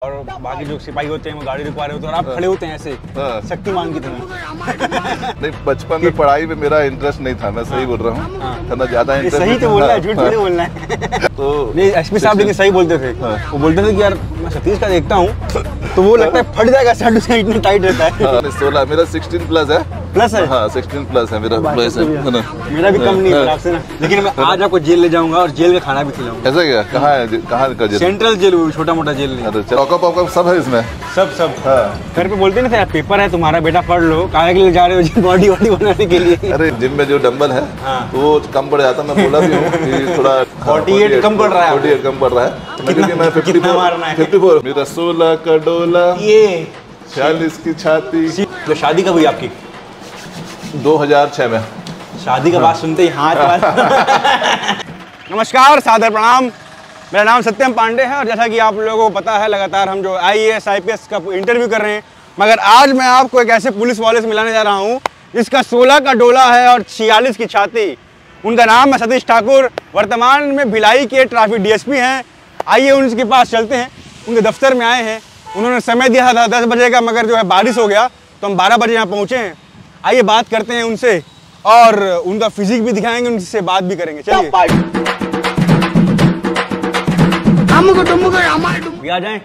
और बाकी जो सिपाही होते हैं वो गाड़ी रुकवा रहे होते हैं और आप खड़े होते हैं ऐसे शक्तिमान की तरह। नहीं, बचपन में पढ़ाई में मेरा इंटरेस्ट नहीं था, मैं सही बोल रहा हूँ, इतना ज्यादा इंटरेस्ट सही तो बोलना है, झूठ थोड़ी बोलना है। तो नहीं, एसपी साहब लेकिन सही बोलते थे। वो बोलते थे कि यार मैं सतीश का देखता हूँ तो वो लगता है फट जाएगा, शर्ट से इतनी टाइट रहता है। 16 मेरा 16 प्लस है। प्लस है? हाँ 16 प्लस है मेरा। मेरा भी कम नहीं है आपसे ना, लेकिन मैं आज आपको जेल ले जाऊंगा और जेल में खाना भी खिलाऊंगा। ऐसा क्या? कहाँ है? कहाँ का जेल? सेंट्रल जेल, छोटा मोटा जेल नहीं। लॉकअप सब है इसमें? सब। घर पे बोलते नहीं थे पेपर है तुम्हारा, बेटा पढ़ लो, काहे के लिए जा रहे हो बॉडी बनाने के लिए? अरे जिम में जो डंबल है वो कम पड़ जाता, मैं बोला भी हूँ कि थोड़ा 48 कम पड़ रहा है। 48 कम पड़ रहा है, क्योंकि मैं 54 मेरा 16 का डोला, ये 46 की छाती। तो शादी कब हुई आपकी? 2006 में। शादी का बात सुनते ही हाथ नमस्कार, सादर प्रणाम। मेरा नाम सत्यम पांडे है और जैसा कि आप लोगों को पता है लगातार हम जो IAS IPS का इंटरव्यू कर रहे हैं, मगर आज मैं आपको एक ऐसे पुलिस वाले से मिलाने जा रहा हूँ जिसका 16 का डोला है और 46 की छाती। उनका नाम है सतीश ठाकुर, वर्तमान में भिलाई के ट्रैफिक DSP हैं। आइए उनके पास चलते हैं, उनके दफ्तर में आए हैं। उन्होंने समय दिया था 10 बजे का, मगर जो है बारिश हो गया तो हम 12 बजे यहाँ पहुँचे हैं। आइए बात करते हैं उनसे और उनका फिजिक भी दिखाएंगे, उनसे बात भी करेंगे। चलिए भैया आ जाएं।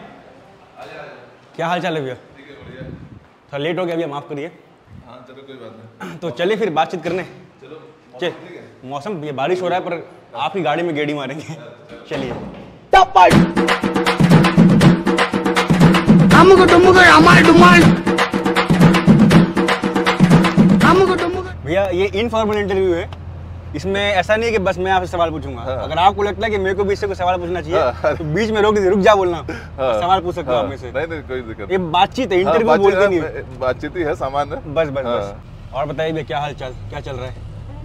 क्या हाल चाल है भैया? थोड़ा लेट हो गया भैया, माफ करिए। हाँ चलो कोई बात नहीं। तो चलिए फिर बातचीत करने। चलो मौसम ये बारिश हो रहा है पर आप ही गाड़ी में गेड़ी मारेंगे। चलिए भैया, ये इनफॉर्मल इंटरव्यू है, इसमें ऐसा नहीं है कि बस मैं आपसे सवाल पूछूंगा। अगर आपको लगता है कि मेरे को भी इससे कोई सवाल पूछना चाहिए तो बीच में रुक जा बोलना, सवाल पूछ सकता हूँ आप में से। नहीं कोई दिक्कत। ये बातचीत है, इंटरव्यू बोलते नहीं है, बातचीत ही है, सामान्य। बस। और बताइए भैया, क्या हाल चाल, क्या चल रहा है?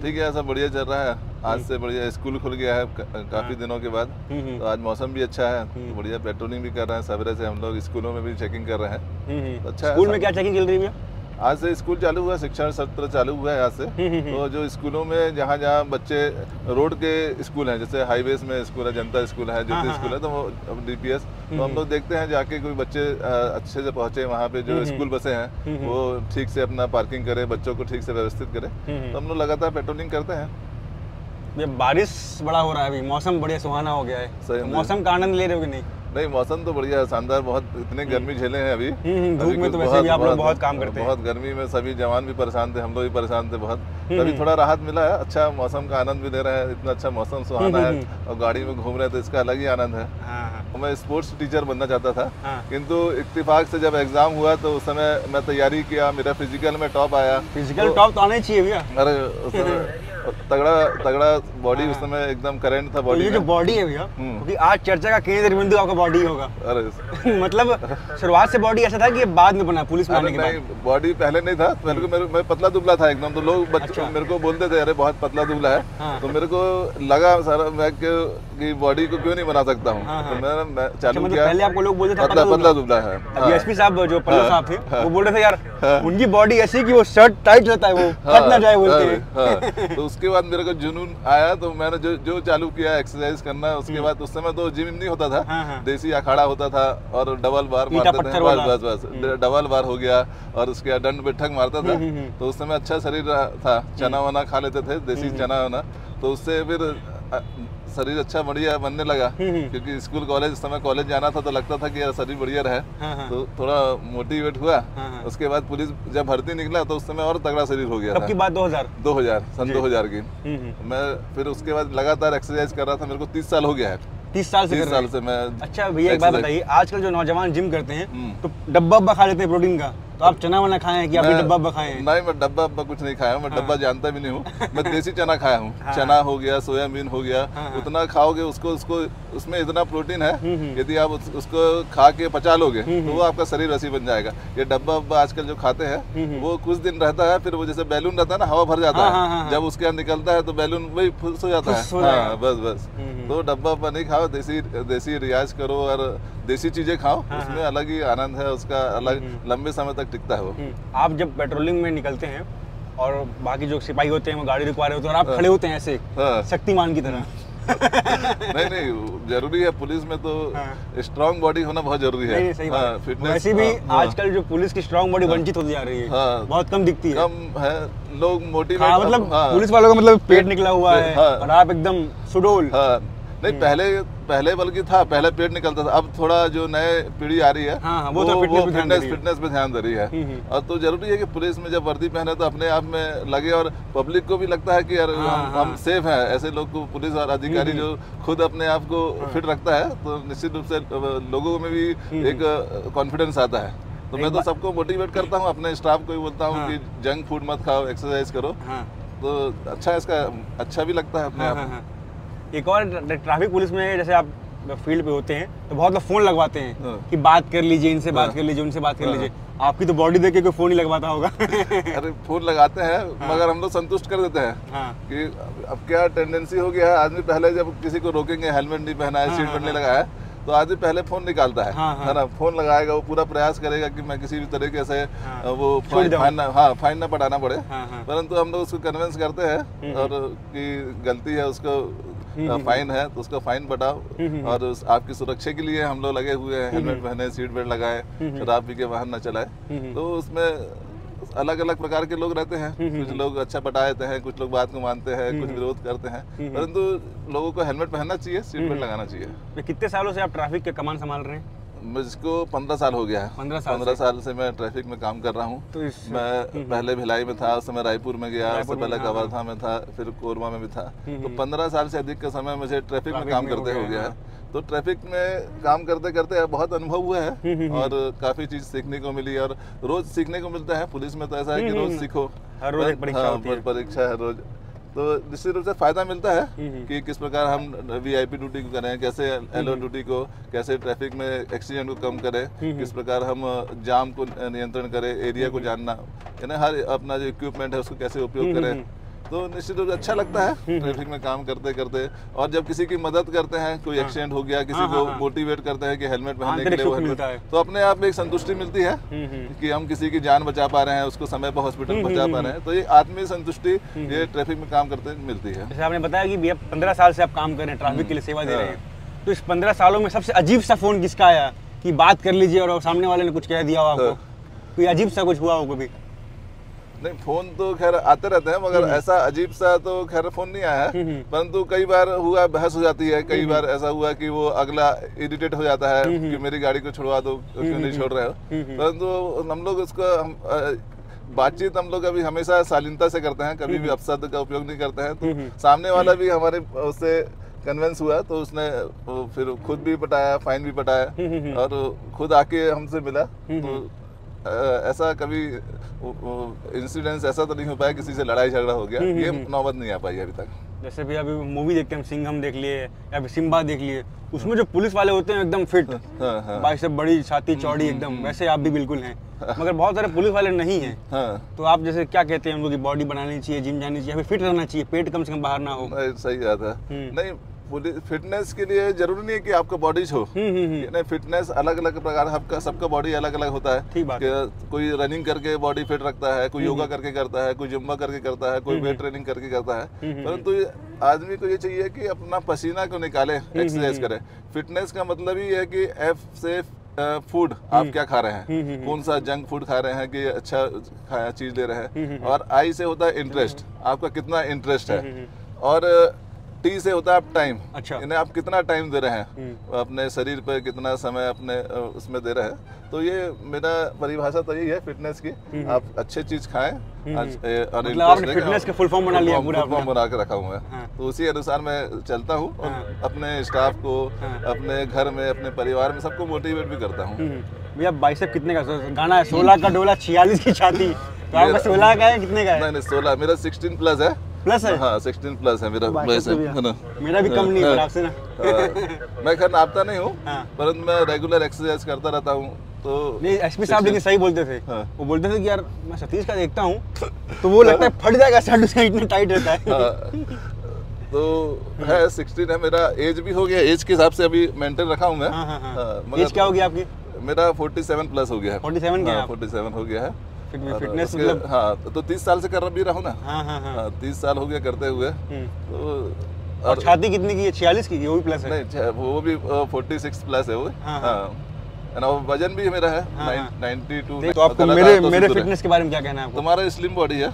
ठीक है, सब बढ़िया चल रहा है। आज से बढ़िया स्कूल खुल गया है काफी दिनों के बाद, तो आज मौसम भी अच्छा है, तो बढ़िया पेट्रोलिंग भी कर रहे हैं। सवेरे से हम लोग स्कूलों में भी चेकिंग कर रहे हैं। अच्छा, स्कूल में क्या चेकिंग चल रही है भैया? आज से स्कूल चालू हुआ, शिक्षण सत्र चालू हुआ है आज से। तो जो स्कूलों में जहाँ बच्चे रोड के स्कूल हैं, जैसे हाईवेज में स्कूल है, जनता स्कूल है, ज्योति स्कूल है, तो वो DPS, तो हम लोग देखते हैं जाके कोई बच्चे अच्छे से पहुंचे वहाँ पे। जो स्कूल बसें हैं वो ठीक से अपना पार्किंग करे, बच्चों को ठीक से व्यवस्थित करे, तो हम लोग लगातार पेट्रोलिंग करते हैं। ये बारिश बड़ा हो रहा है अभी, मौसम बढ़िया सुहाना हो गया है, तो मौसम का आनंद ले रहे हो कि नहीं? नहीं, मौसम तो बढ़िया है, शानदार। बहुत इतने गर्मी झेले हैं अभी। धूप में तो वैसे भी आप लोग बहुत काम करते हैं। बहुत गर्मी में सभी जवान भी परेशान थे, हम लोग भी परेशान थे बहुत। अभी थोड़ा राहत मिला है, अच्छा मौसम का आनंद भी ले रहे हैं। इतना अच्छा मौसम सुहाना है और गाड़ी में घूम रहे हैं तो इसका अलग ही आनंद है। मैं स्पोर्ट्स टीचर बनना चाहता था, किंतु इत्तेफाक से जब एग्जाम हुआ तो उस समय मैं तैयारी किया, मेरा फिजिकल में टॉप आया। फिजिकल टॉप तो आना ही चाहिए भैया। अरे उस समय तगड़ा बॉडी, उस समय एकदम करेंट था बॉडी। ये जो बॉडी है भैया, क्योंकि आज चर्चा का केंद्र बिंदु आपका बॉडी होगा। अरे मतलब शुरुआत से बॉडी ऐसा था कि बाद में बना पुलिस में आने के बाद? नहीं, बॉडी पहले नहीं था। मैं पतला दुबला था एकदम, तो लोग बच्चों मेरे को बोलते थे अरे बहुत पतला दुबला है। तो मेरे को लगा सारा मैं कि बॉडी को क्यों नहीं बना सकता हूँ, तो मैं चालू किया। पहले आपको लोग बोलते थे पतला दुबला है। DSP साहब जो पल्लू साहब थे वो बोल रहे थे यार उनकी बॉडी ऐसी कि वो शर्ट टाइट रहता है, वो फट ना जाए बोलते हैं। तो उसके बाद मेरे को जुनून आया, तो मैंने जो चालू किया एक्सरसाइज करना। उसके बाद उस समय तो जिम नहीं होता था, देसी अखाड़ा होता था और डबल बार मारते थे। बस डबल बार हो गया और उसके बाद दंड बैठक मारता था। तो उस समय अच्छा शरीर था, चना वना खा लेते थे, देसी चना वना, तो उससे फिर शरीर अच्छा बढ़िया बनने लगा। क्योंकि स्कूल कॉलेज, उस समय कॉलेज जाना था तो लगता था कि यार शरीर बढ़िया रहे, तो थोड़ा मोटिवेट हुआ। उसके बाद पुलिस जब भर्ती निकला तो उस समय और तगड़ा शरीर हो गया था। की बात 2000 सन 2000 की। मैं फिर उसके बाद लगातार एक्सरसाइज कर रहा था। मेरे को 30 साल हो गया है। 30 साल से मैं। अच्छा भैया एक बात बताइए, आजकल जो नौजवान जिम करते हैं तो डब्बा खा लेते हैं प्रोटीन का, तो आप चना वना खाए हैं कि आपने डब्बा खाए हैं? नहीं, मैं डब्बा कुछ नहीं खाया हूँ, मैं डब्बा जानता भी नहीं हूँ। मैं देसी चना खाया हूँ। चना हो गया, सोयाबीन हो गया, उतना खाओगे उसको उसमें इतना प्रोटीन है, यदि आप उसको खा के पचा लोगे तो वो आपका शरीर वैसी बन जाएगा। ये डब्बा आजकल जो खाते हैं वो कुछ दिन रहता है, फिर वो जैसे बैलून रहता है ना, हवा भर जाता है, जब उसके अंदर निकलता है तो बैलून वही फुस हो जाता है। बस तो डब्बा नहीं खाओ, देसी रियाज करो और देसी चीजें खाओ, उसमें अलग ही आनंद है, उसका अलग लंबे समय तक टिकता है वो। आप जब पेट्रोलिंग में निकलते हैं और बाकी जो सिपाही होते हैं वो गाड़ी रुकवा रहे होते हैं और आप खड़े होते हैं ऐसे शक्तिमान की तरह, नहीं नहीं, जरूरी है पुलिस में तो स्ट्रांग बॉडी होना बहुत जरूरी है। नहीं, सही बात। फिटनेस वैसे भी आजकल जो पुलिस की स्ट्रांग बॉडी वंचित होती जा रही है, बहुत कम दिखती है, कम है। लोग मोटिवेट, मतलब पुलिस वालों का मतलब पेट निकला हुआ है और आप एकदम सुडौल। नहीं, पहले बल्कि था, पहले पेट निकलता था। अब थोड़ा जो नए पीढ़ी आ रही है वो फिटनेस पे ध्यान दे रही है। और तो जरूरी है कि पुलिस में जब वर्दी पहने तो अपने आप में लगे और पब्लिक को भी लगता है कि यार हम सेफ हैं। ऐसे लोग को पुलिस और अधिकारी जो खुद अपने आप को फिट रखता है तो निश्चित रूप से लोगों में भी एक कॉन्फिडेंस आता है। तो मैं तो सबको मोटिवेट करता हूँ, अपने स्टाफ को भी बोलता हूँ कि जंक फूड मत खाओ, एक्सरसाइज करो। तो अच्छा, इसका अच्छा भी लगता है अपने आप। एक और ट्रैफिक पुलिस में जैसे आप फील्ड पे होते हैं तो बहुत लोग फोन लगवाते हैं कि बात कर लीजिए, इनसे बात कर लीजिए, उनसे बात कर लीजिए। आपकी तो बॉडी देख के कोई फोन ही लगवाता होगा। अरे फोन लगाते हैं मगर हम लोग संतुष्ट कर देते हैं कि अब क्या टेंडेंसी हो गया है, आदमी पहले जब किसी को रोकेंगे, हेलमेट नहीं पहना है, सीट बेल्ट नहीं लगाया है, तो आदमी पहले फोन निकालता है ना, फोन लगाएगा, वो पूरा प्रयास करेगा कि मैं किसी भी तरीके से वो फाइन ना पड़ाना पड़े। परंतु हम लोग उसको कन्विंस करते हैं और कि गलती है, उसको फाइन है तो उसका फाइन बढ़ाओ। और आपकी सुरक्षा के लिए हम लोग लगे हुए हैं, हेलमेट पहने, सीट बेल्ट लगाए, शराब पी के वाहन न चलाए। तो उसमें अलग अलग प्रकार के लोग रहते हैं, कुछ लोग अच्छा पटाते हैं, कुछ लोग बात को मानते हैं, कुछ विरोध करते हैं। परंतु लोगों को हेलमेट पहनना चाहिए, सीट बेल्ट लगाना चाहिए। कितने सालों से आप ट्रैफिक के कमान संभाल रहे हैं? मुझको 15 साल हो गया है। 15 साल से मैं ट्रैफिक में काम कर रहा हूँ। तो मैं पहले भिलाई में था, उस समय रायपुर में गया, उससे पहले कवर्धा में था, फिर कोरबा में भी था। तो 15 साल से अधिक का समय मुझे ट्रैफिक में काम करते हो गया है। तो ट्रैफिक में काम करते करते बहुत अनुभव हुआ है और काफी चीज सीखने को मिली और रोज सीखने को मिलता है। पुलिस में तो ऐसा है कि रोज सीखो, हर रोज परीक्षा है रोज। तो निश्चित रूप से फायदा मिलता है कि किस प्रकार हम वीआईपी ड्यूटी को करें, कैसे एलओ ड्यूटी को, कैसे ट्रैफिक में एक्सीडेंट को कम करें, किस प्रकार हम जाम को नियंत्रण करें, एरिया को जानना, यानी हर अपना जो इक्विपमेंट है उसको कैसे उपयोग करें। तो निश्चित रूप से अच्छा लगता है ट्रैफिक में काम करते करते। और जब किसी की मदद करते हैं, कोई एक्सीडेंट हो गया, किसी को मोटिवेट करते हैं कि हेलमेट पहनने के लिए वो हेलमेट, तो अपने आप में एक संतुष्टि मिलती है कि हम किसी की जान बचा पा रहे हैं, उसको समय पर हॉस्पिटल पहुंचा पा रहे हैं। तो ये आत्मीय संतुष्टि ये ट्रैफिक में काम करते मिलती है। जैसे आपने बताया कि भैया 15 साल से आप काम कर रहे हैं, ट्रैफिक के लिए सेवा दे रहे हैं, तो इस 15 सालों में सबसे अजीब सा फोन किसका आया कि बात कर लीजिए और सामने वाले ने कुछ कह दिया हो आपको? कोई अजीब सा कुछ हुआ हो कभी? नहीं, फोन तो खैर आते रहते हैं मगर ऐसा अजीब सा तो खैर फोन नहीं आया है। परंतु कई बार हुआ, बहस हो जाती है। कई बार ऐसा हुआ कि वो अगला इरिटेट हो जाता है कि मेरी गाड़ी को छुड़वा दो, क्यों नहीं छोड़ रहे हो। परंतु हम लोग उसको बातचीत हम लोग अभी हमेशा शालीनता से करते हैं, कभी भी अपशब्द का उपयोग नहीं करते हैं। तो सामने वाला भी हमारे उससे कन्विंस हुआ तो उसने फिर खुद भी पटाया, फाइन भी पटाया और खुद आके हमसे मिला। तो ऐसा कभी इंसिडेंस ऐसा तो नहीं हो पाया किसी से लड़ाई झगड़ा हो गया, ये नौबत नहीं आ पाई अभी तक। जैसे भी अभी मूवी देखते हैं, सिंघम देख लिए या फिर सिम्बा देख लिए, उसमें जो पुलिस वाले होते हैं एकदम फिट, बाइसेप बड़ी, छाती चौड़ी एकदम, वैसे आप भी बिल्कुल हैं। मगर बहुत सारे पुलिस वाले नहीं हैं। तो आप जैसे क्या कहते हैं उनको कि बॉडी बनानी चाहिए, जिम जानी चाहिए, फिट रहना चाहिए, पेट कम से कम बाहर ना हो? सही बात है। नहीं, फिटनेस के लिए जरूरी नहीं है कि आपका बॉडी हो। नहीं, फिटनेस अलग अलग प्रकार, सबका बॉडी अलग अलग होता है। ठीक बात है। कोई रनिंग करके बॉडी फिट रखता है, कोई योगा करके करता है, कोई जुम्बा करके करता है, कोई वेट ट्रेनिंग करके करता है। परंतु आदमी को ये चाहिए कि अपना पसीना को निकाले, एक्सरसाइज करे। फिटनेस का मतलब ही है कि एफ से फूड आप क्या खा रहे हैं, कौन सा जंक फूड खा रहे हैं कि अच्छा चीज ले रहे हैं। और आई से होता है इंटरेस्ट, आपका कितना इंटरेस्ट है। और टी से होता है आप टाइम, यानी आप कितना टाइम दे रहे हैं अपने शरीर पर, कितना समय अपने उसमें दे रहे हैं। तो ये मेरा परिभाषा तो यही है फिटनेस की, आप अच्छे चीज खाएं। मतलब आपने फिटनेस का फुल फॉर्म बना लिया, पूरा फॉर्म बना के रखा हूँ मैं। तो उसी अनुसार मैं चलता हूँ और अपने स्टाफ को, अपने घर में, अपने परिवार में सबको मोटिवेट भी करता हूँ। भैया बाइसेप कितने का गाना है? 16 का डोला 46 की छाती, तो आपका 16 का है, कितने का है? नहीं 16, मेरा 16 प्लस है। प्लस है? हाँ 16 प्लस है मेरा बाइसेप, है ना। मेरा भी कम नहीं है आपसे ना। मैं खैर नापता नहीं हूँ, परंतु मैं रेगुलर एक्सरसाइज करता रहता हूँ। तो नहीं, एसपी साहब लेकिन सही बोलते थे। वो बोलते थे कि यार मैं सतीश का देखता हूँ तो वो लगता है फट जाएगा, शर्ट उसका इतना टाइट रहता है। तो है 16 है मेरा, एज भी हो गया, एज के हिसाब से अभी मेंटेन रखा हूँ मैं। एज क्या हो गया आपकी? मेरा 47 प्लस हो गया है। 47 क्या? 47 हो गया है। फिटनेस मतलब हाँ, तो 30 साल से कर भी रहा हूँ ना। 30 साल हो गया करते हुए। तो और छाती कितनी की है? 46 की? वो भी प्लस है? नहीं, वो भी 46 प्लस है वो। हाँ, वजन भी मेरा है 92। तो आपको मेरे फिटनेस के बारे में क्या कहना है आपको? तुम्हारा स्लिम बॉडी है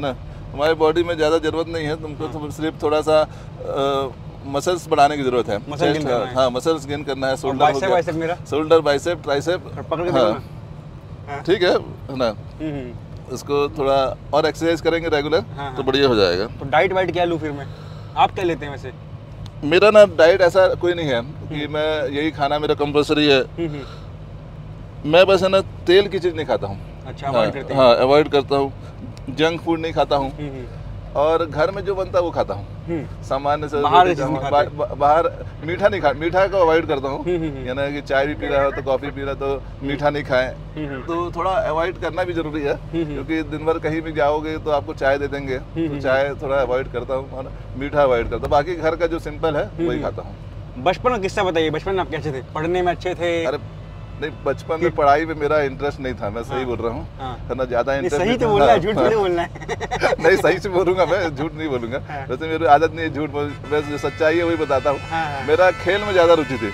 ना, हमारी बॉडी में ज्यादा जरूरत नहीं है, तुमको सिर्फ थोड़ा सा मसल्स बढ़ाने की जरूरत है। हाँ, मसल्स गेन करना है। शोल्डर, बाइसेप, ट्राइसेप, ठीक है ना। इसको थोड़ा और एक्सरसाइज करेंगे रेगुलर तो बढ़िया हो जाएगा। तो डाइट वाइट क्या लूँ फिर मैं? आप क्या लेते हैं वैसे? मेरा ना डाइट ऐसा कोई नहीं है कि मैं यही खाना मेरा कंपल्सरी है। मैं बस है ना तेल की चीज़ नहीं खाता हूँ। अच्छा, हाँ, अवॉइड करता हूँ। जंक फूड नहीं खाता हूँ और घर में जो बनता है वो खाता हूँ। सामान्य से बाहर मीठा नहीं खा, मीठा को अवॉइड करता हूँ। यानी कि चाय भी पी रहा हो तो कॉफ़ी पी रहा तो मीठा नहीं खाएं। तो थोड़ा अवॉइड करना भी जरूरी है, क्योंकि दिन भर कहीं भी जाओगे तो आपको चाय दे देंगे, तो चाय थोड़ा अवॉइड करता हूँ, मीठा अवॉइड करता हूँ। बाकी घर का जो सिंपल है वही खाता हूँ। बचपन का किस्सा बताइए, बचपन में आप कैसे थे? पढ़ने में अच्छे थे? अरे नहीं, बचपन में पढ़ाई में मेरा इंटरेस्ट नहीं था, मैं सही बोल रहा हूँ, है ना, ज्यादा इंटरेस्ट। सही तो बोलना है, झूठ थोड़ी बोलना है। नहीं, सही से बोलूंगा मैं, झूठ नहीं बोलूंगा। वैसे मेरी आदत नहीं है झूठ बोल, मैं जो सच्चाई है वही बताता हूँ। मेरा खेल में ज्यादा रुचि थी।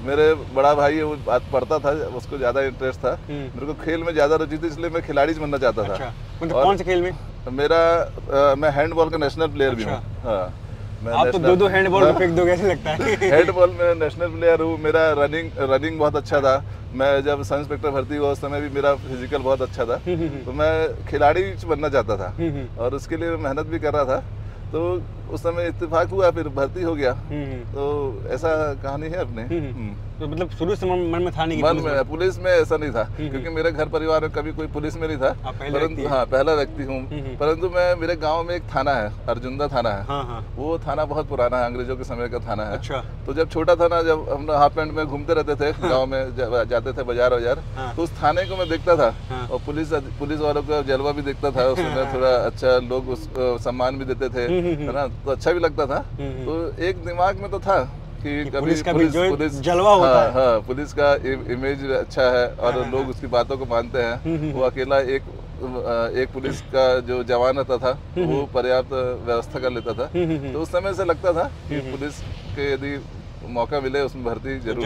मेरे बड़ा भाई वो पढ़ता था, उसको ज्यादा इंटरेस्ट था, मेरे को खेल में ज्यादा रुचि थी, इसलिए मैं खिलाड़ी बनना चाहता था। मतलब कौन से खेल में? मेरा मैं हैंडबॉल का नेशनल प्लेयर भी हूँ। हाँ, आप तो दो हैंडबॉल में फेंक दोगे ऐसे लगता है। हैंडबॉल में नेशनल प्लेयर हूँ। मेरा रनिंग बहुत अच्छा था। मैं जब सब इंस्पेक्टर भर्ती हुआ उस समय भी मेरा फिजिकल बहुत अच्छा था। तो मैं खिलाड़ी बनना चाहता था और उसके लिए मेहनत भी कर रहा था। तो उस समय इत्तेफाक हुआ, फिर भर्ती हो गया। तो ऐसा कहानी है अपने। तो मतलब शुरू से मन में था नहीं? मन में पुलिस में ऐसा नहीं था, क्योंकि मेरे घर परिवार में कभी कोई पुलिस में नहीं था। परंतु हाँ, पहला व्यक्ति हूँ। परंतु मैं, मेरे गांव में एक थाना है, अर्जुंदा थाना है। वो थाना बहुत पुराना है, अंग्रेजों के समय का थाना है। अच्छा। तो जब छोटा था ना, जब हम हाफ पैंट में घूमते रहते थे गाँव में, जाते थे बाजार, तो उस थाने को मैं देखता था और पुलिस वालों का जलवा भी देखता था। उसमें थोड़ा अच्छा लोग सम्मान भी देते थे, है ना, तो अच्छा भी लगता था। तो एक दिमाग में तो था कि कभी पुलिस जलवा होता है। हाँ, पुलिस का इमेज अच्छा है और लोग उसकी बातों को मानते हैं। वो अकेला एक पुलिस का जो जवान रहता था वो पर्याप्त व्यवस्था कर लेता था। तो उस समय से लगता था कि पुलिस के यदि मौका मिले उसमें भर्ती जरूर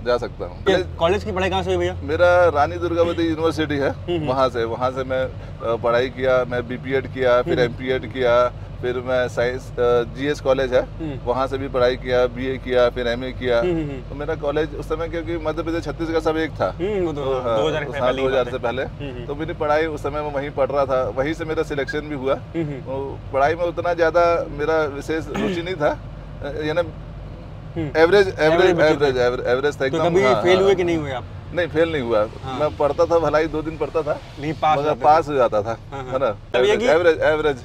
जा सकता हूँ। कॉलेज की पढ़ाई कहाँ से हुई भैया? मेरा रानी दुर्गावती यूनिवर्सिटी है, वहाँ से मैं पढ़ाई किया। मैं BPEd किया, फिर MPEd किया, फिर मैं साइंस GS कॉलेज है वहाँ से भी पढ़ाई किया, BA किया, फिर MA किया। तो मेरा कॉलेज उस समय, क्योंकि मध्य प्रदेश छत्तीसगढ़ सब एक था 2000 से पहले, तो मेरी पढ़ाई उस समय मैं वहीं पढ़ रहा था, वहीं से मेरा सिलेक्शन भी हुआ। तो पढ़ाई में उतना ज़्यादा मेरा विशेष रुचि नहीं था, यानी एवरेज था एकदम। कभी फेल हुए कि नहीं हुए आप? नहीं, फेल नहीं हुआ। मैं पढ़ता था, भलाई 2 दिन पढ़ता था, मगर पास हो जाता था, है ना। एवरेज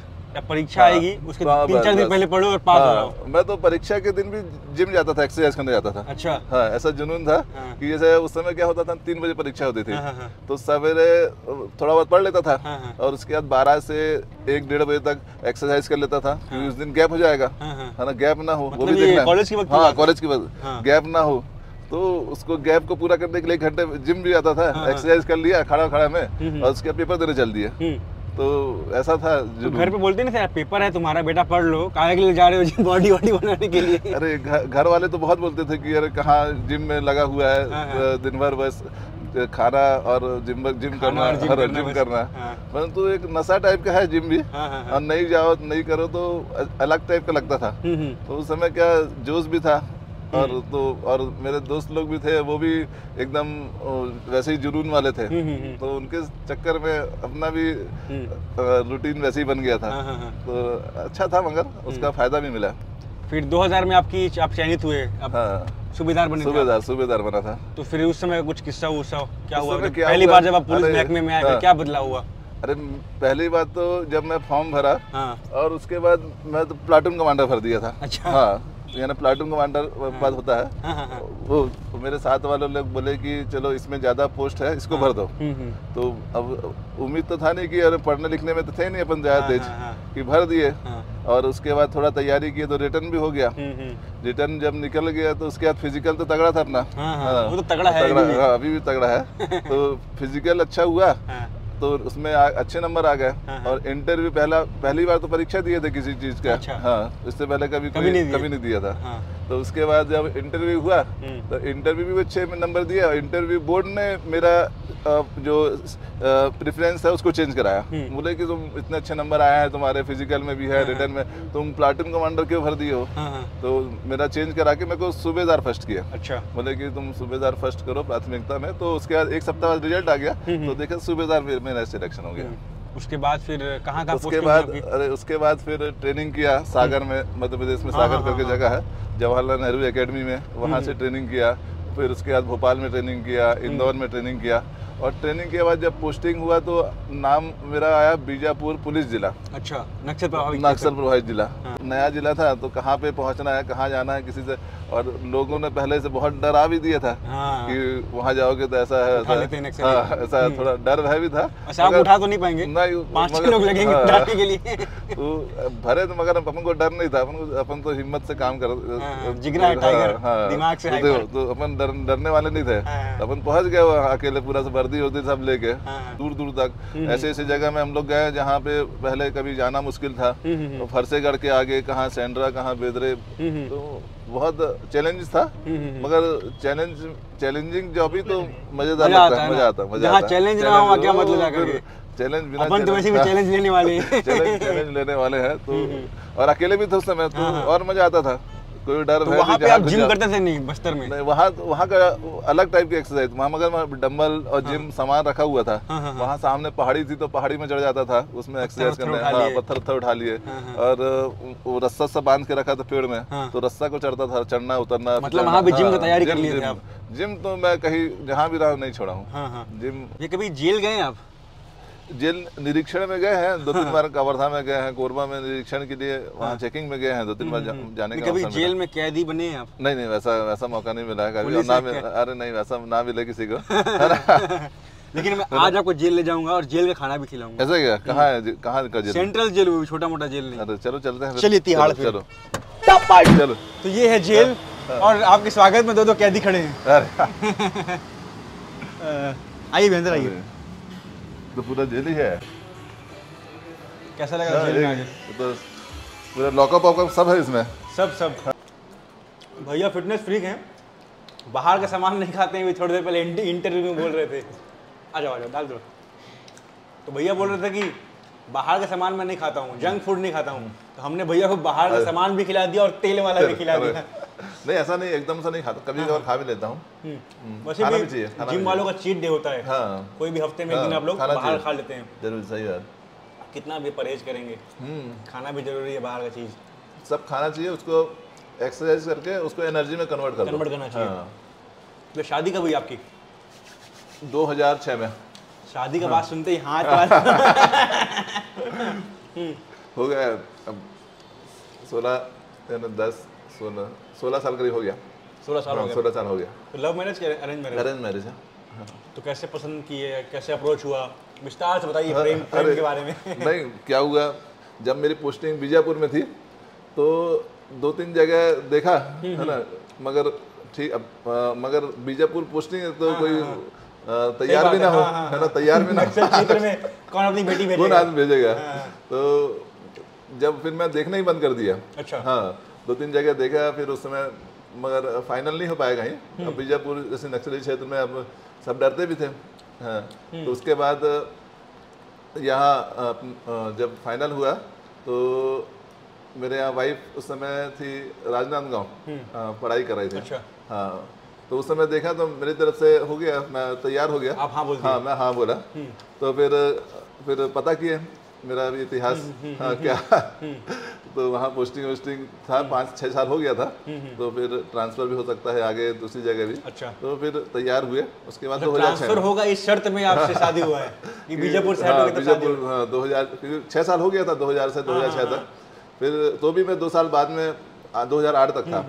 परीक्षा आएगी उसके 3-4 दिन पहले पढ़ो और पास हो जाओ। मैं तो परीक्षा के दिन भी जिम जाता था, एक्सरसाइज करने जाता था। अच्छा। हाँ, ऐसा जुनून था कि जैसे उस समय क्या होता था, 3 बजे परीक्षा होती थी, तो सवेरे थोड़ा बहुत पढ़ लेता था और उसके बाद 12 से 1-1:30 बजे तक एक्सरसाइज कर लेता था, क्योंकि उस दिन गैप हो जाएगा, है ना, गैप ना हो, वो भी देखना। कॉलेज की वक्त? हाँ, कॉलेज की वक्त गैप ना हो, तो उसको गैप को पूरा करने के लिए 1 घंटे जिम भी आता था, एक्सरसाइज कर लिया खड़ा में, और उसके पेपर देने चल दिया। तो ऐसा था। तो घर पे बोलते नहीं थे पेपर है तुम्हारा, बेटा पढ़ लो, काहे के लिए जा रहे हो बॉडी बनाने के लिए? अरे घर वाले तो बहुत बोलते थे कि अरे कहाँ जिम में लगा हुआ है, दिन भर बस खाना और जिम करना। परंतु एक नशा टाइप का है जिम भी, और नहीं जाओ नहीं करो तो अलग टाइप का लगता था। तो उस समय क्या जोश भी था, और मेरे दोस्त लोग भी थे, वो भी एकदम वैसे ही जुनून वाले थे। तो उनके चक्कर में अपना भी रूटीन वैसे ही बन गया था। तो अच्छा था, मगर उसका फायदा भी मिला। फिर 2000 में आप चयनित हुए, सूबेदार बने? सूबेदार बना था। तो फिर उस समय कुछ किस्सा क्या हुआ? पहली बार जब आप पुलिस महकमे में आए, क्या बदलाव हुआ? अरे पहली बात तो जब मैं फॉर्म भरा और उसके बाद मैं तो प्लाटून कमांडर भर दिया था। अच्छा। हाँ, यानी प्लाटून कमांडर पद होता है। वो मेरे साथ वाले लोग बोले कि चलो इसमें ज़्यादा पोस्ट है, इसको भर दो। तो अब उम्मीद तो था नहीं कि अरे पढ़ने लिखने में तो थे नहीं अपन ज़्यादा तेज, कि भर दिए। और उसके बाद थोड़ा तैयारी की तो रिटर्न भी हो गया। रिटर्न जब निकल गया तो उसके बाद फिजिकल तो तगड़ा था अपना। वो तो तगड़ा है, अभी भी तगड़ा है। तो फिजिकल अच्छा हुआ, तो उसमें अच्छे नंबर आ गए। और इंटरव्यू पहली बार तो परीक्षा दिए थे किसी चीज़ का। अच्छा। हाँ, इससे पहले कभी नहीं दिया था। हाँ। तो उसके बाद जब इंटरव्यू हुआ तो इंटरव्यू भी अच्छे नंबर दिया। इंटरव्यू बोर्ड ने मेरा जो प्रेफरेंस है उसको चेंज कराया। बोले कि तुम इतने अच्छे नंबर आया है, तुम्हारे फिजिकल में भी है, रिटर्न में, तुम प्लाटून कमांडर क्यों भर दिए हो? तो मेरा चेंज करा के मेरे को सूबेदार फर्स्ट किया। अच्छा। बोले कि तुम सूबेदार फर्स्ट करो प्राथमिकता में। तो उसके बाद एक सप्ताह बाद रिजल्ट आ गया, तो देखा सूबेदार मेरा सिलेक्शन हो गया। उसके बाद फिर कहाँ उसके बाद फिर ट्रेनिंग किया सागर में, मध्य प्रदेश में सागर करके जगह है, जवाहरलाल नेहरू एकेडमी में, वहाँ से ट्रेनिंग किया। फिर उसके बाद भोपाल में ट्रेनिंग किया, इंदौर में ट्रेनिंग किया। और ट्रेनिंग के बाद जब पोस्टिंग हुआ तो नाम मेरा आया बीजापुर पुलिस जिला। अच्छा, नक्सल प्रभावित जिला। नया जिला था, तो कहाँ पे पहुँचना है, कहाँ जाना है किसी से, और लोगों ने पहले से बहुत डरा भी दिया था कि वहाँ जाओगे तो ऐसा है, ऐसा थोड़ा डर भय भी था। आप उठा तो नहीं पाएंगे, नहीं 5-6 लोग लगेंगे उठाने के लिए। तो भरे तो, मगर अपन को डर नहीं था, अपन तो हिम्मत से काम कर, जिगरा है टाइगर, दिमाग से हाइपर। तो अपन डरने वाले नहीं थे। अपन पहुँच गए अकेले, पूरा से वर्दी होती सब लेके दूर दूर तक। ऐसे जगह में हम लोग गए जहाँ पे पहले कभी जाना मुश्किल था। तो फरसेगढ़ के आगे कहाँ सेंड्रा, कहाँ बेदरे, तो बहुत चैलेंज था। मगर चैलेंजिंग जॉब ही तो मजेदार लगता है, मजा आता। चैलेंज ना हो क्या मतलब है, चैलेंज बिना अपन तो वैसे भी चैलेंज लेने वाले हैं। चैलेंज लेने वाले हैं। तो और अकेले भी थे उस समय, तो और मजा आता था, कोई डर तो वहाँ पे आप जिम करते थे? नहीं, बस्तर में नहीं, वहाँ का अलग टाइप की एक्सरसाइज। वहाँ मगर डंबल और जिम सामान रखा हुआ था। वहाँ सामने पहाड़ी थी, तो पहाड़ी में चढ़ जाता था, उसमें एक्सरसाइज करने। पत्थर उठा लिए, और वो रस्सा सा बांध के रखा था पेड़ में, तो रस्सा को चढ़ता था, चढ़ना उतरना। मतलब वहाँ पे जिम की तैयारी कर लिए थे आप? जिम तो मैं कहीं जहाँ भी रहा नहीं छोड़ा हूँ जिम। ये कभी जेल गए आप? जेल निरीक्षण में गए हैं 2-3 बार, कवर्धा में गए हैं, कोरबा में निरीक्षण के लिए, वहाँ चेकिंग में गए हैं 2-3 बार जाने का। कभी जेल में कैदी बने हैं आप? नहीं, वैसा मौका नहीं मिला है कभी। अरे नहीं, वैसा ना मिले किसी को। लेकिन मैं आज आपको जेल ले जाऊंगा और जेल का खाना भी खिलाऊंगा। ऐसा क्या? कहाँ का जेल? सेंट्रल जेल, छोटा मोटा जेल नहीं। अरे चलो चलते हैं, चलिए तिहाड़। चलो। तो ये है जेल, और आपके स्वागत में 2 कैदी खड़े हैं। आइए अंदर आइए। तो पूरा जेल ही है। कैसा लगा जेल में आके? तो पूरा लॉकअप सब है इसमें, सब। भैया फिटनेस फ्रीक हैं, बाहर का सामान नहीं खाते हैं। थोड़ी देर पहले इंटरव्यू में बोल रहे थे। आ जाओ डाल दो। तो भैया बोल रहे थे कि बाहर का सामान मैं नहीं खाता हूँ, जंक फूड नहीं खाता हूँ। तो हमने भैया को बाहर का सामान भी खिला दिया और तेल वाला भी खिला दिया। नहीं, ऐसा नहीं, एकदम से नहीं खाता, कभी कभार खा भी लेता हूँ। वैसे भी जिम वालों का चीट डे होता है। कोई भी हफ्ते में एक दिन आप लोग बाहर खा लेते हैं। जरूर, सही बात। कितना भी परहेज करेंगे, खाना भी जरूरी है। बाहर का चीज सब खाना चाहिए, उसको एक्सरसाइज करके उसको एनर्जी में कन्वर्ट करना चाहिए। तो शादी कब हुई आपकी? 2006 में। शादी का बात सुनते ही हाथ हो गया अब 16 साल करीब हो गया। 16 साल हो गया। 16 साल हो गया। तो लव मैरिज के अरेंज मैरिज? अरेंज मैरिज है। तो कैसे पसंद किए, कैसे अप्रोच हुआ, विस्तार से बताइए प्रेम के बारे में। नहीं, क्या हुआ, जब मेरी पोस्टिंग बीजापुर में थी तो 2-3 जगह देखा, है ना, मगर ठीक, मगर बीजापुर पोस्टिंग है तो कोई तैयार भी ना हो, है ना, तैयार भी ना क्षेत्र में कौन अपनी बेटी भेजेगा, कौन आदमी भेजेगा। तो जब फिर मैं देखना ही बंद कर दिया। अच्छा। हाँ, 2-3 जगह देखा, फिर उस समय मगर फाइनल नहीं हो पाया कहीं। अब बीजापुर जैसे नक्सली क्षेत्र में अब सब डरते भी थे। हाँ, तो उसके बाद यहाँ जब फाइनल हुआ तो मेरे यहाँ वाइफ उस समय थी राजनांदगांव, पढ़ाई कर रही थी। अच्छा। हाँ, तो उस समय देखा तो मेरी तरफ से हो गया, मैं तैयार हो गया। आप हाँ बोल दिए? हाँ, मैं हाँ बोला। तो फिर पता किए मेरा भी इतिहास क्या। तो वहाँ पोस्टिंग था, 5-6 साल हो गया था। तो फिर ट्रांसफर भी हो सकता है आगे दूसरी जगह भी। अच्छा। तो फिर तैयार हुए। उसके बाद ट्रांसफर होगा इस शर्त में आपसे शादी हुआ है कि बीजापुर से? हाँ, बीजापुर 2006 साल हो गया था, 2000 से 2006 तक। फिर तो भी मैं 2 साल बाद में 2008 तक था।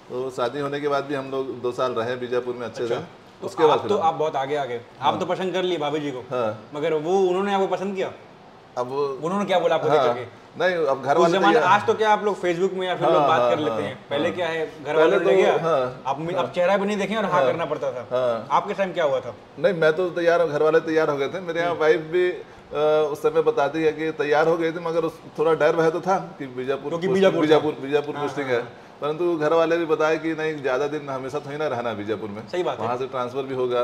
तो शादी होने के बाद भी हम लोग 2 साल रहे बीजापुर में अच्छे से। उसके बाद तो आप बहुत आगे आ गए। आप तो पसंद कर लिए भाभी जी को, मगर वो उन्होंने आपको पसंद किया? अब उन्होंने क्या बोला आपको देख करके? नहीं अब घर उस वाले जमाने, तैयार- आज तो क्या आप लोग फेसबुक में या फिर लोग बात कर लेते हैं, पहले क्या है घर वालों ने गया, अब चेहरा भी नहीं देखे और हाँ करना पड़ता था। आपके टाइम क्या हुआ था? नहीं मैं तो तैयार, घर वाले तैयार हो गए थे। मेरे यहाँ वाइफ भी उस समय बताती है कि तैयार हो गए थे, मगर थोड़ा डर वह तो था कि बीजापुर पोस्टिंग है, परंतु घर वाले भी बताए कि नहीं ज्यादा दिन हमेशा थोड़ी ना रहना बीजापुर में, सही बात है। वहाँ से ट्रांसफर भी होगा।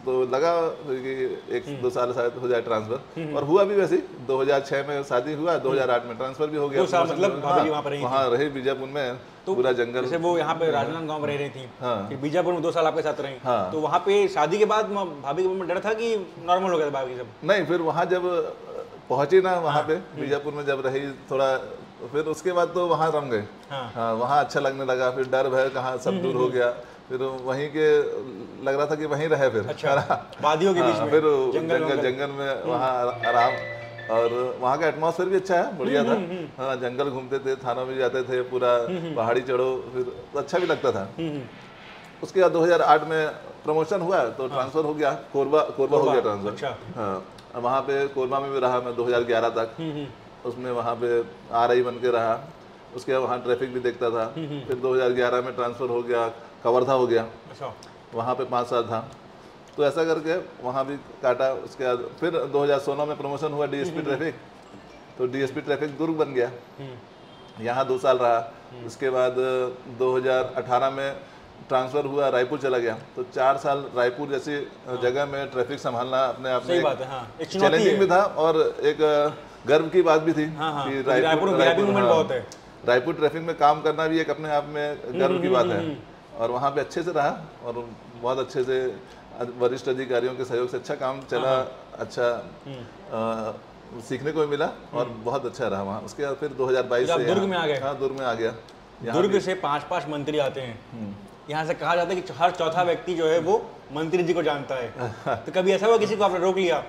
तो लगा कि 1-2 साल शायद हो जाए ट्रांसफर, और हुआ भी वैसे ही। 2006 में शादी हुआ, 2008 में ट्रांसफर भी हो गया। 2 साल मतलब भाभी जी वहाँ पर रही वहाँ रही बीजापुर में, तो पूरा जंगल। जैसे वो यहाँ पे राजनांदगांव गांव में रह रही थी, हाँ। फिर बीजापुर में 2 साल आपके साथ रही, हाँ। तो वहाँ पे शादी के बाद भाभी के मन में डर था कि नॉर्मल हो गया था भाभी सब? नहीं, फिर वहाँ जब पहुंची ना, वहाँ पे बीजापुर में जब रही थोड़ा, फिर उसके बाद तो वहाँ रम गए। हाँ, वहाँ अच्छा लगने लगा, फिर डर भय कहाँ सब दूर हो गया, फिर वहीं के लग रहा था कि वहीं रहे फिर। अच्छा, वादियों के बीच में, फिर जंगल में वहाँ आराम, और वहाँ का एटमॉस्फेयर भी अच्छा है, बढ़िया था। हाँ, जंगल घूमते थे, थानों में जाते थे, पूरा पहाड़ी चढ़ो, फिर अच्छा भी लगता था। उसके बाद 2008 में प्रमोशन हुआ तो ट्रांसफर हो गया, कोरबा हो गया ट्रांसफर। अच्छा। हाँ, वहाँ पे कोरबा में भी रहा मैं 2011 तक। उसमें वहाँ पे RI बन के रहा, उसके बाद वहाँ ट्रैफिक भी देखता था। फिर 2011 में ट्रांसफ़र हो गया, कवर्धा हो गया। अच्छा। वहाँ पे 5 साल था, तो ऐसा करके वहाँ भी काटा। उसके बाद फिर 2016 में प्रमोशन हुआ DSP ट्रैफिक, तो DSP ट्रैफिक दुर्ग बन गया, यहाँ 2 साल रहा। उसके बाद 2018 में ट्रांसफ़र हुआ, रायपुर चला गया, तो 4 साल रायपुर जैसी जगह में ट्रैफिक संभालना अपने आप में एक चैलेंजिंग भी था, और एक गर्व की बात भी थी कि रायपुर ट्रैफिक में काम करना भी एक अपने आप में गर्व की बात है। और वहाँ पे अच्छे से रहा, और बहुत अच्छे से वरिष्ठ अधिकारियों के सहयोग से अच्छा काम चला, अच्छा सीखने को भी मिला, और बहुत अच्छा रहा वहाँ। उसके बाद फिर 2022 से दुर्ग में आ गए। हाँ, दुर्ग में आ गया। दुर्ग से 5 मंत्री आते हैं, यहाँ से कहा जाता है कि हर चौथा व्यक्ति जो है वो मंत्री जी को जानता है। तो कभी ऐसा हुआ किसी को आपने रोक लिया,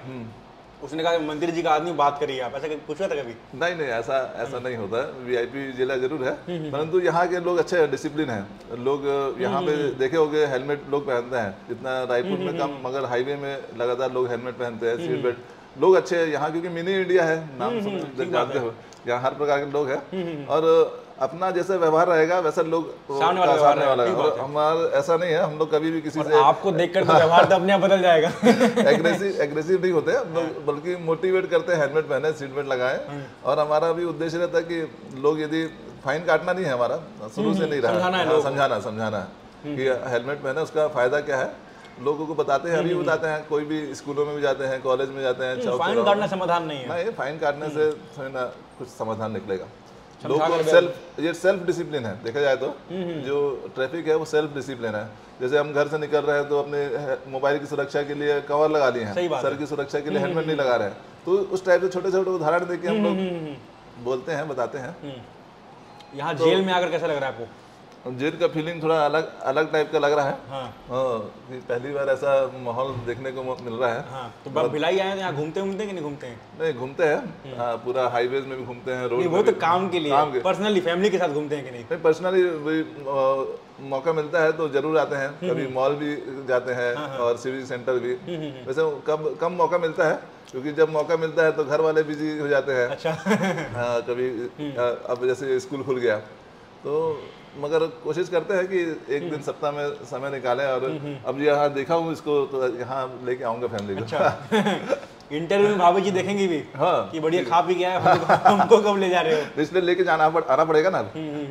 उसने कहा मंत्री जी का आदमी बात करिए, आप ऐसा पूछा था कभी? नहीं, ऐसा नहीं होता है। VIP जिला जरूर है, परंतु यहाँ के लोग अच्छे डिसिप्लिन हैं। लोग यहाँ पे देखे होंगे हेलमेट लोग पहनते हैं, जितना रायपुर में कम, मगर हाईवे में लगातार लोग हेलमेट पहनते हैं, सीट बेल्ट। लोग अच्छे हैं यहाँ, क्योंकि मिनी इंडिया है, नाम जानते हो, यहाँ हर प्रकार के लोग हैं, और अपना जैसे व्यवहार रहेगा वैसा लोग सामने वाला है। और हमारा ऐसा नहीं है, हम लोग कभी भी किसी से, आपको देखकर तो व्यवहार तो अपने आप बदल जाएगा। एग्रेसिव नहीं होते हम लोग, बल्कि मोटिवेट करते हैं, हेलमेट पहने, सीट बेल्ट लगाएं। और हमारा भी उद्देश्य रहता है कि लोग, यदि फाइन काटना नहीं है हमारा, शुरू से नहीं रहा, समझाना कि हेलमेट पहने उसका फायदा क्या है, लोगों को बताते हैं। अभी बताते हैं, कोई भी स्कूलों में भी जाते हैं, कॉलेज में जाते हैं, फाइन काटना समाधान नहीं है। नहीं, फाइन काटने से थोड़ी ना कुछ समाधान निकलेगा। लोग को सेल्फ डिसिप्लिन है, देखा जाए तो जो ट्रैफिक है वो सेल्फ डिसिप्लिन है। जैसे हम घर से निकल रहे हैं तो अपने मोबाइल की सुरक्षा के लिए कवर लगा लिए हैं, सर की सुरक्षा के लिए हेलमेट नहीं लगा रहे हैं, तो उस टाइप से छोटे छोटे उदाहरण देके हम लोग बोलते हैं, बताते हैं। यहाँ जेल में आकर कैसा लग रहा है आपको? जेल का फीलिंग थोड़ा अलग टाइप का लग रहा है। हाँ, पहली बार ऐसा माहौल देखने को मिल रहा है। हाँ, तो आप भिलाई आए हैं, यहाँ घूमते कि नहीं घूमते हैं? नहीं, घूमते हैं, पूरा हाईवेज में भी घूमते हैं, रोड वो तो काम के लिए, पर्सनली फैमिली के साथ घूमते हैं कि नहीं? पर्सनली मौका मिलता है तो जरूर आते हैं, कभी मॉल भी जाते हैं और सिविक सेंटर भी। वैसे कम मौका मिलता है, क्योंकि जब मौका मिलता है तो घर वाले बिजी हो जाते हैं। अच्छा। हाँ, कभी अब जैसे स्कूल खुल गया तो, मगर कोशिश करते हैं कि एक दिन सप्ताह में समय निकालें। और अब यहाँ देखा हूँ इसको, तो यहाँ लेके आऊँगा फैमिली को। अच्छा। इंटरव्यू में भाभी जी देखेंगी भी, हाँ, कि बढ़िया खा पी गया है, हमको कब ले जा रहे हो? इसलिए लेके आना पड़ेगा ना।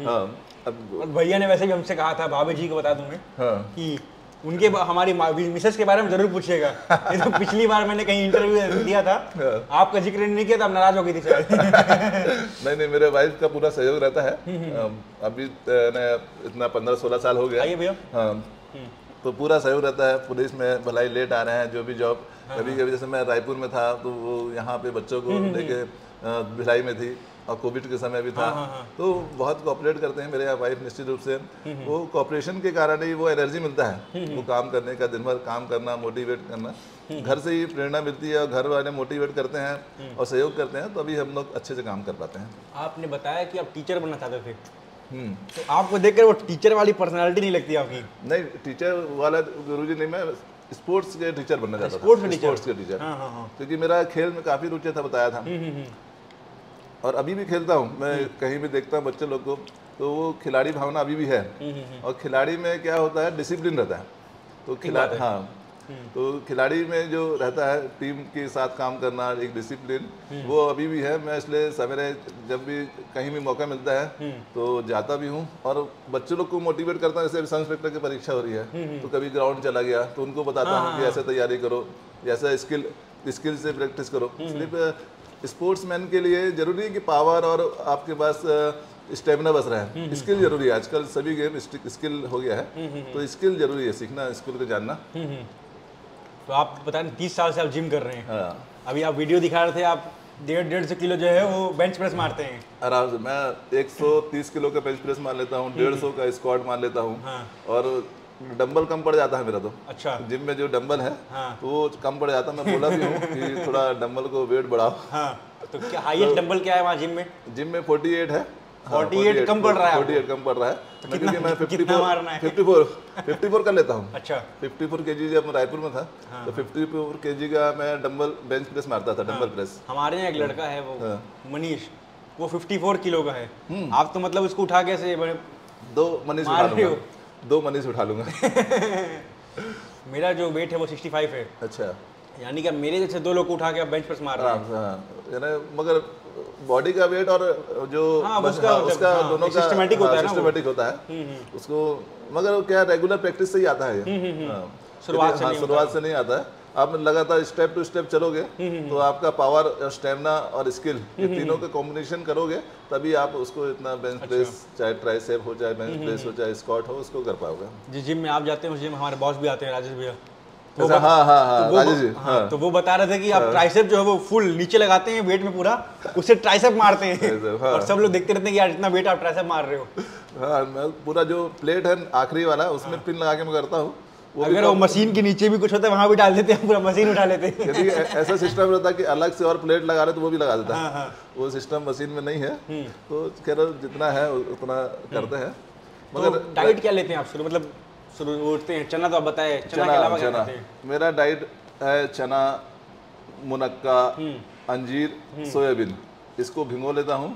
हाँ, अब भैया ने वैसे भी हमसे कहा था, भाभी जी को बता दूंगे, हाँ, कि उनके हमारी मिसेस के बारे में जरूर पूछिएगा। ये तो पिछली बार मैंने कहीं इंटरव्यू दिया था, आपका जिक्र नहीं किया था, आप नाराज हो गई थी शायद। नहीं, मेरे वाइफ का पूरा सहयोग रहता है। अभी इतना 15-16 साल हो गया। आइए भैया। हाँ, तो पूरा सहयोग रहता है। पुलिस में भलाई लेट आ रहे हैं, जो भी जॉब, कभी जैसे मैं रायपुर में था तो वो यहाँ पे बच्चों को लेके भिलाई में थी, और कोविड के समय भी था। तो बहुत कोऑपरेट करते हैं मेरे यहाँ वाइफ, निश्चित रूप से। वो कोऑपरेशन के कारण ही वो एनर्जी मिलता है, वो काम करने का, दिन भर काम करना, मोटिवेट करना, घर से ही प्रेरणा मिलती है, और घर वाले मोटिवेट करते हैं और सहयोग करते हैं, तो अभी हम लोग अच्छे से काम कर पाते हैं। आपने बताया कि आप टीचर बनना चाहते थे, तो आपको देखकर वो टीचर वाली पर्सनालिटी नहीं लगती आपकी? नहीं, टीचर वाला गुरुजी नहीं, मैं स्पोर्ट्स के टीचर बनना चाहता था। स्पोर्ट्स के टीचर। क्योंकि मेरा खेल में काफ़ी रुचि था, बताया था। और अभी भी खेलता हूँ मैं, कहीं भी देखता हूँ बच्चे लोग को, तो वो खिलाड़ी भावना अभी भी है। और खिलाड़ी में क्या होता है, डिसिप्लिन रहता है। तो खिलाड़ी, हाँ, तो खिलाड़ी में जो रहता है टीम के साथ काम करना, एक डिसिप्लिन, वो अभी भी है। मैं इसलिए सवेरे जब भी कहीं भी मौका मिलता है तो जाता भी हूँ और बच्चों लोग को मोटिवेट करता हूँ। जैसे सब इंस्पेक्टर की परीक्षा हो रही है तो कभी ग्राउंड चला गया तो उनको बताता हूँ कि ऐसे तैयारी करो, ऐसा स्किल से प्रैक्टिस करो। सिर्फ स्पोर्ट्समैन के लिए जरूरी है कि पावर और आपके पास स्टेमिना बस रहा है, स्किल जरूरी है। आजकल सभी गेम स्किल हो गया है, तो स्किल जरूरी है, सीखना, स्किल को जानना। तो आप बता रहे 30 साल से आप जिम कर रहे हैं। हाँ। अभी आप वीडियो दिखा रहे थे, आप 150 किलो जो है वो बेंच प्रेस मारते हैं आराम से। मैं 130 किलो का बेंच प्रेस मार लेता हूँ, 150 का स्क्वाट मार लेता हूँ। हाँ। और डंबल कम पड़ जाता है मेरा तो। अच्छा। जिम में जो डंबल है हाँ। तो वो कम पड़ जाता है। मैं बोला भी हूँ कि थोड़ा डंबल को वेट बढ़ाओ। हाँ, तो क्या हाईएस्ट डंबल क्या है वहाँ जिम में? जिम में 48 है। 48 कम पड़ रहा है? 48 कम पड़ रहा है। तो क्योंकि मैं कितना मारना है? 54 कर लेता हूँ। अच्छा। 54 केजी जब मैं रायपुर में था तो 54 केजी का मैं डंबल बेंच प्रेस मारता था, डंबल प्रेस। हमारे यहाँ एक लड़का है वो मनीष, वो 54 किलो का है। आप तो मतलब उसको उठा कैसे? दो मनीष उठा लूंगा, 2 मनीष उठा लूंगा। मेरा जो वेट है वो 65 है। अच्छा, यानी कि मेरे जैसे 2 लोग को उठा के आप बेंच प्रेस मार रहे हैं। हाँ, मगर बॉडी का वेट और जो उसका दोनों का सिस्टमैटिक होता है ना, सिस्टमैटिक होता है उसको। मगर क्या रेगुलर प्रैक्टिस से ही आता है ये। शुरुआत से नहीं आता है। आप लगातार स्टेप टू स्टेप चलोगे तो आपका पावर और स्टेमिना और स्किल, ये तीनों का कॉम्बिनेशन करोगे तभी आप उसको इतना बेंच प्रेस, चाहे ट्राइसेप हो, चाहे बेंच प्रेस हो, चाहे स्क्वाट हो, उसको कर पाओगे। जिस जिम में आप जाते हैं उस जिम हमारे बॉस भी आते हैं, राजेश भैया। तो राजेश जी, तो वो बता रहे थे कि आप ट्राइसेप जो है वो फुल नीचे लगाते हैं वेट में पूरा, उससे ट्राइसेप मारते हैं। और सब लोग देखते रहते हैं कि यार इतना वेट आप ट्राइसेप मार रहे हो। हाँ, मैं पूरा जो प्लेट है आखिरी वाला उसमें पिन लगा के मैं करता हूँ। अगर वो मशीन के नीचे भी कुछ होता है वहां भी डाल देते हैं, पूरा मशीन उठा लेते हैं। यदि ऐसा सिस्टम रहता है कि अलग से और प्लेट लगा रहे तो वो भी लगा देता है। वो सिस्टम मशीन में नहीं है, तो खैर जितना है उतना करते हैं। मगर डाइट क्या लेते हैं आप? शुरू उठते हैं, चना तो आप बताए, चना के अलावा क्या खाते हैं? मेरा डाइट है चना, मुनक्का, अंजीर, सोयाबीन। इसको भिगो लेता हूँ,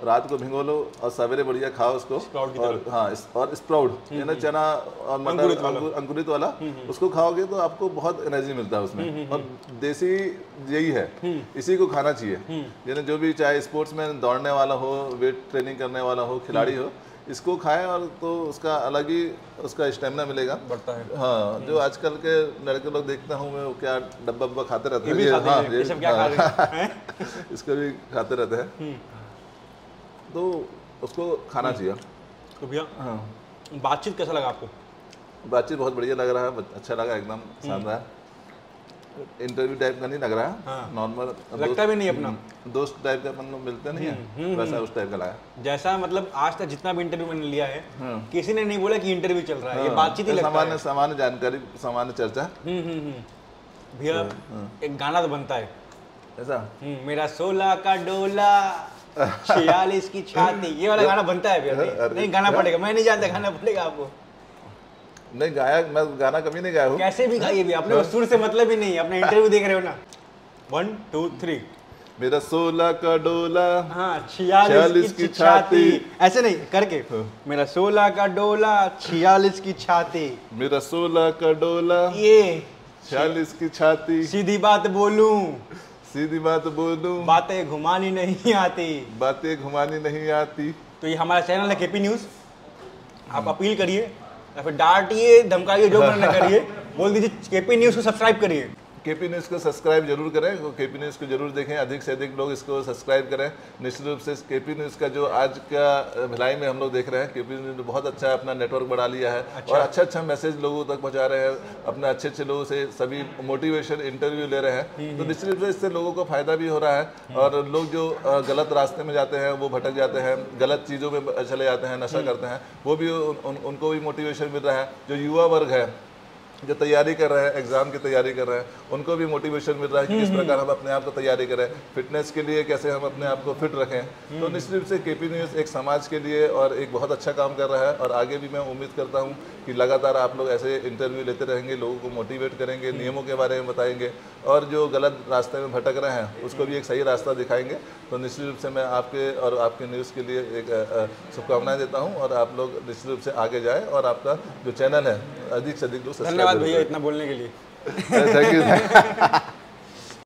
रात को भिगो लो और सवेरे बढ़िया खाओ उसको। और हाँ, और स्प्राउट यानी चना और मटर अंकुरित वाला, उसको खाओगे तो आपको बहुत एनर्जी मिलता है उसमें। और देसी यही है, इसी को खाना चाहिए। यानी जो भी, चाहे स्पोर्ट्समैन, दौड़ने वाला हो, वेट ट्रेनिंग करने वाला हो, खिलाड़ी हो, इसको खाएं और तो उसका अलग ही उसका स्टेमिना मिलेगा, बढ़ता है। हाँ, जो आजकल के लड़के लोग देखता हूँ मैं, वो क्या डब्बा खाते रहते हैं। ये सब क्या खा रहे हैं? इसको भी खाते रहते हैं, तो उसको खाना चाहिए। तो भैया, हाँ, बातचीत कैसा लगा आपको? बातचीत बहुत बढ़िया लग रहा है, अच्छा लगा, एकदम शानदार। इंटरव्यू टाइप का नहीं लग रहा है, नॉर्मल लगता भी नहीं, अपना दोस्त टाइप का अपन लोग मिलते नहीं है, वैसा उस टाइप का लगा। जैसा मतलब आज तक जितना भी इंटरव्यू मैंने लिया है, किसी ने नहीं बोला कि इंटरव्यू चल रहा है, ये बातचीत ही लगता है। सामान्य जानकारी, सामान्य चर्चा। भैया एक गाना तो बनता है ऐसा, मेरा 16 का डोला 46 की छाती, ये वाला गाना बनता है भैया? नहीं गाना पड़ेगा, मैं नहीं जानता, गाना पड़ेगा आपको। नहीं गाया, मैं गाना कभी नहीं गाया हूँ। कैसे भी गाइए भी, आपने सुर से मतलब ही नहीं, अपने इंटरव्यू देख रहे हो ना। 1 2 3 मेरा 16 का डोला, हाँ 46 की छाती, ऐसे नहीं करके, मेरा 16 का डोला 46 की छाती, मेरा 16 का डोला ये 46 की छाती। सीधी बात बोलूं, सीधी बात बोलूं, बातें घुमानी नहीं आती, बातें घुमानी नहीं आती। तो ये हमारा चैनल है केपी न्यूज़, आप अपील करिए या फिर डांटिए, धमकाइए, जो करना करिए, बोल दीजिए केपी न्यूज़ को सब्सक्राइब करिए। केपी न्यूज़ को सब्सक्राइब जरूर करें, केपी न्यूज़ को जरूर देखें, अधिक से अधिक लोग इसको सब्सक्राइब करें। निश्चित रूप से केपी न्यूज़ का जो आज का भिलाई में हम लोग देख रहे हैं, केपी न्यूज़ ने बहुत अच्छा अपना नेटवर्क बढ़ा लिया है। और अच्छा मैसेज लोगों तक पहुंचा रहे हैं, अपने अच्छे लोगों से सभी मोटिवेशन इंटरव्यू ले रहे हैं। तो निश्चित रूप से इससे लोगों को फायदा भी हो रहा है, और लोग जो गलत रास्ते में जाते हैं, वो भटक जाते हैं, गलत चीज़ों में चले जाते हैं, नशा करते हैं, वो भी उनको भी मोटिवेशन मिल रहा है। जो युवा वर्ग है, जो तैयारी कर रहे हैं, एग्जाम की तैयारी कर रहे हैं, उनको भी मोटिवेशन मिल रहा है कि किस प्रकार हम अपने आप को तैयारी करें, फिटनेस के लिए कैसे हम अपने आप को फिट रखें। तो निश्चित रूप से केपी न्यूज़ एक समाज के लिए और एक बहुत अच्छा काम कर रहा है, और आगे भी मैं उम्मीद करता हूं कि लगातार आप लोग ऐसे इंटरव्यू लेते रहेंगे, लोगों को मोटिवेट करेंगे, नियमों के बारे में बताएंगे, और जो गलत रास्ते में भटक रहे हैं उसको भी एक सही रास्ता दिखाएंगे। तो निश्चित रूप से मैं आपके और आपके न्यूज़ के लिए एक शुभकामनाएं देता हूं और आप लोग निश्चित रूप से आगे जाएं और आपका जो चैनल है अधिक से अधिक लोग धन्यवाद भैया इतना बोलने के लिए। Thank you.